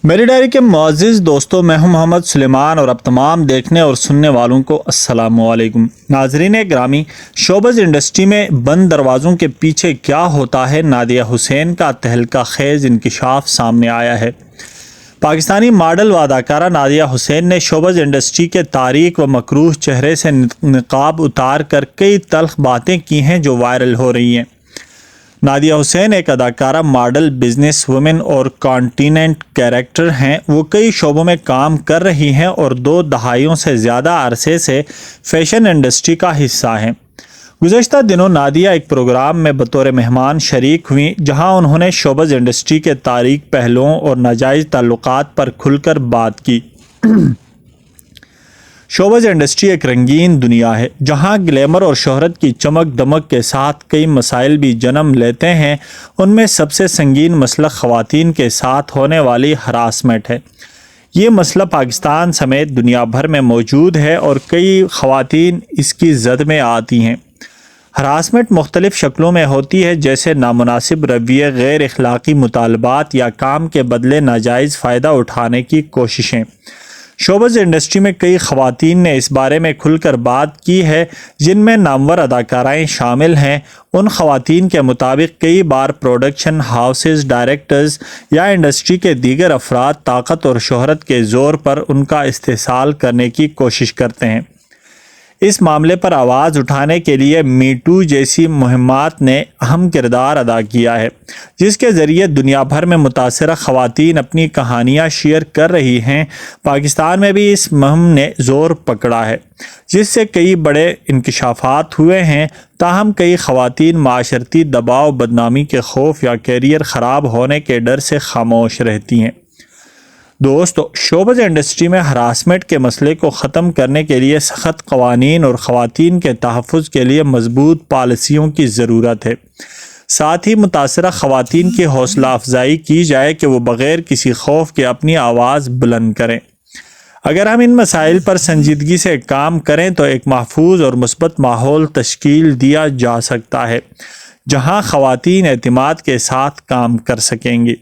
میری ڈائری کے معزز دوستوں، میں ہوں محمد سلیمان اور اب تمام دیکھنے اور سننے والوں کو السلام علیکم۔ ناظرین گرامی، شوبز انڈسٹری میں بند دروازوں کے پیچھے کیا ہوتا ہے، نادیہ حسین کا تہلکہ خیز انکشاف سامنے آیا ہے۔ پاکستانی ماڈل و اداکارہ نادیہ حسین نے شوبز انڈسٹری کے تاریک و مکروہ چہرے سے نقاب اتار کر کئی تلخ باتیں کی ہیں جو وائرل ہو رہی ہیں۔ نادیہ حسین ایک اداکارہ، ماڈل، بزنس وومن اور کانٹیننٹ کریکٹر ہیں۔ وہ کئی شعبوں میں کام کر رہی ہیں اور 2 دہائیوں سے زیادہ عرصے سے فیشن انڈسٹری کا حصہ ہیں۔ گزشتہ دنوں نادیہ ایک پروگرام میں بطور مہمان شریک ہوئیں جہاں انہوں نے شوبز انڈسٹری کے تاریک پہلوؤں اور ناجائز تعلقات پر کھل کر بات کی۔ شوبز انڈسٹری ایک رنگین دنیا ہے جہاں گلیمر اور شہرت کی چمک دمک کے ساتھ کئی مسائل بھی جنم لیتے ہیں۔ ان میں سب سے سنگین مسئلہ خواتین کے ساتھ ہونے والی ہراسمنٹ ہے۔ یہ مسئلہ پاکستان سمیت دنیا بھر میں موجود ہے اور کئی خواتین اس کی زد میں آتی ہیں۔ ہراسمنٹ مختلف شکلوں میں ہوتی ہے، جیسے نامناسب رویے، غیر اخلاقی مطالبات یا کام کے بدلے ناجائز فائدہ اٹھانے کی کوششیں۔ شوبز انڈسٹری میں کئی خواتین نے اس بارے میں کھل کر بات کی ہے، جن میں نامور اداکارائیں شامل ہیں۔ ان خواتین کے مطابق کئی بار پروڈکشن ہاؤسز، ڈائریکٹرز یا انڈسٹری کے دیگر افراد طاقت اور شہرت کے زور پر ان کا استحصال کرنے کی کوشش کرتے ہیں۔ اس معاملے پر آواز اٹھانے کے لیے می ٹو جیسی مہمات نے اہم کردار ادا کیا ہے، جس کے ذریعے دنیا بھر میں متاثرہ خواتین اپنی کہانیاں شیئر کر رہی ہیں۔ پاکستان میں بھی اس مہم نے زور پکڑا ہے، جس سے کئی بڑے انکشافات ہوئے ہیں۔ تاہم کئی خواتین معاشرتی دباؤ، بدنامی کے خوف یا کیریئر خراب ہونے کے ڈر سے خاموش رہتی ہیں۔ دوستو، شوبز انڈسٹری میں ہراسمنٹ کے مسئلے کو ختم کرنے کے لیے سخت قوانین اور خواتین کے تحفظ کے لیے مضبوط پالیسیوں کی ضرورت ہے۔ ساتھ ہی متاثرہ خواتین کی حوصلہ افزائی کی جائے کہ وہ بغیر کسی خوف کے اپنی آواز بلند کریں۔ اگر ہم ان مسائل پر سنجیدگی سے کام کریں تو ایک محفوظ اور مثبت ماحول تشکیل دیا جا سکتا ہے جہاں خواتین اعتماد کے ساتھ کام کر سکیں گی۔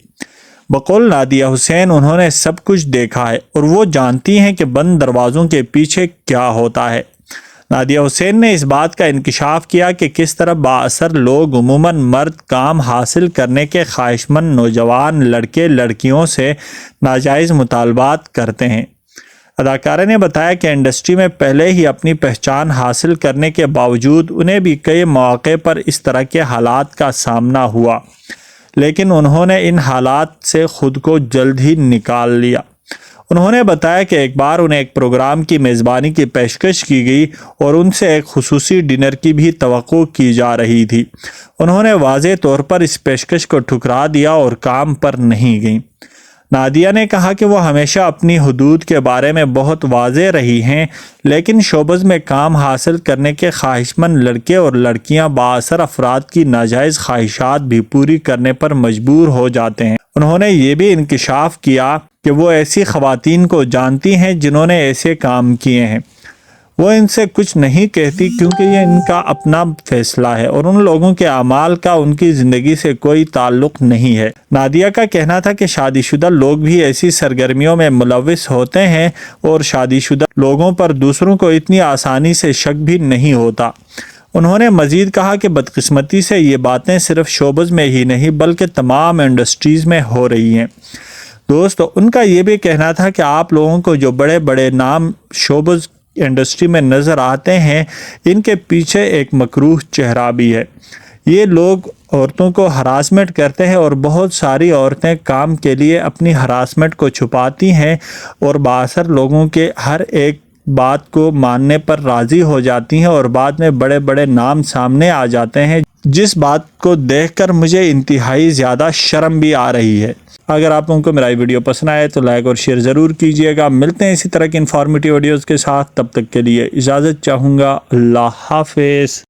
بقول نادیہ حسین، انہوں نے سب کچھ دیکھا ہے اور وہ جانتی ہیں کہ بند دروازوں کے پیچھے کیا ہوتا ہے۔ نادیہ حسین نے اس بات کا انکشاف کیا کہ کس طرح بااثر لوگ، عموماً مرد، کام حاصل کرنے کے خواہشمند نوجوان لڑکے لڑکیوں سے ناجائز مطالبات کرتے ہیں۔ اداکارہ نے بتایا کہ انڈسٹری میں پہلے ہی اپنی پہچان حاصل کرنے کے باوجود انہیں بھی کئی مواقع پر اس طرح کے حالات کا سامنا ہوا، لیکن انہوں نے ان حالات سے خود کو جلد ہی نکال لیا۔ انہوں نے بتایا کہ ایک بار انہیں ایک پروگرام کی میزبانی کی پیشکش کی گئی اور ان سے ایک خصوصی ڈنر کی بھی توقع کی جا رہی تھی۔ انہوں نے واضح طور پر اس پیشکش کو ٹھکرا دیا اور کام پر نہیں گئیں۔ نادیہ نے کہا کہ وہ ہمیشہ اپنی حدود کے بارے میں بہت واضح رہی ہیں، لیکن شوبز میں کام حاصل کرنے کے خواہشمند لڑکے اور لڑکیاں بااثر افراد کی ناجائز خواہشات بھی پوری کرنے پر مجبور ہو جاتے ہیں۔ انہوں نے یہ بھی انکشاف کیا کہ وہ ایسی خواتین کو جانتی ہیں جنہوں نے ایسے کام کیے ہیں۔ وہ ان سے کچھ نہیں کہتی کیونکہ یہ ان کا اپنا فیصلہ ہے اور ان لوگوں کے اعمال کا ان کی زندگی سے کوئی تعلق نہیں ہے۔ نادیہ کا کہنا تھا کہ شادی شدہ لوگ بھی ایسی سرگرمیوں میں ملوث ہوتے ہیں اور شادی شدہ لوگوں پر دوسروں کو اتنی آسانی سے شک بھی نہیں ہوتا۔ انہوں نے مزید کہا کہ بدقسمتی سے یہ باتیں صرف شوبز میں ہی نہیں بلکہ تمام انڈسٹریز میں ہو رہی ہیں۔ دوستو، ان کا یہ بھی کہنا تھا کہ آپ لوگوں کو جو بڑے بڑے نام شوبز انڈسٹری میں نظر آتے ہیں، ان کے پیچھے ایک مکروہ چہرہ بھی ہے۔ یہ لوگ عورتوں کو ہراسمنٹ کرتے ہیں اور بہت ساری عورتیں کام کے لیے اپنی ہراسمنٹ کو چھپاتی ہیں اور بااثر لوگوں کے ہر ایک بات کو ماننے پر راضی ہو جاتی ہیں اور بعد میں بڑے بڑے نام سامنے آ جاتے ہیں، جس بات کو دیکھ کر مجھے انتہائی زیادہ شرم بھی آ رہی ہے۔ اگر آپ لوگوں کو میرا یہ ویڈیو پسند آئے تو لائک اور شیئر ضرور کیجیے گا۔ ملتے ہیں اسی طرح کی انفارمیٹیو ویڈیوز کے ساتھ، تب تک کے لیے اجازت چاہوں گا۔ اللہ حافظ۔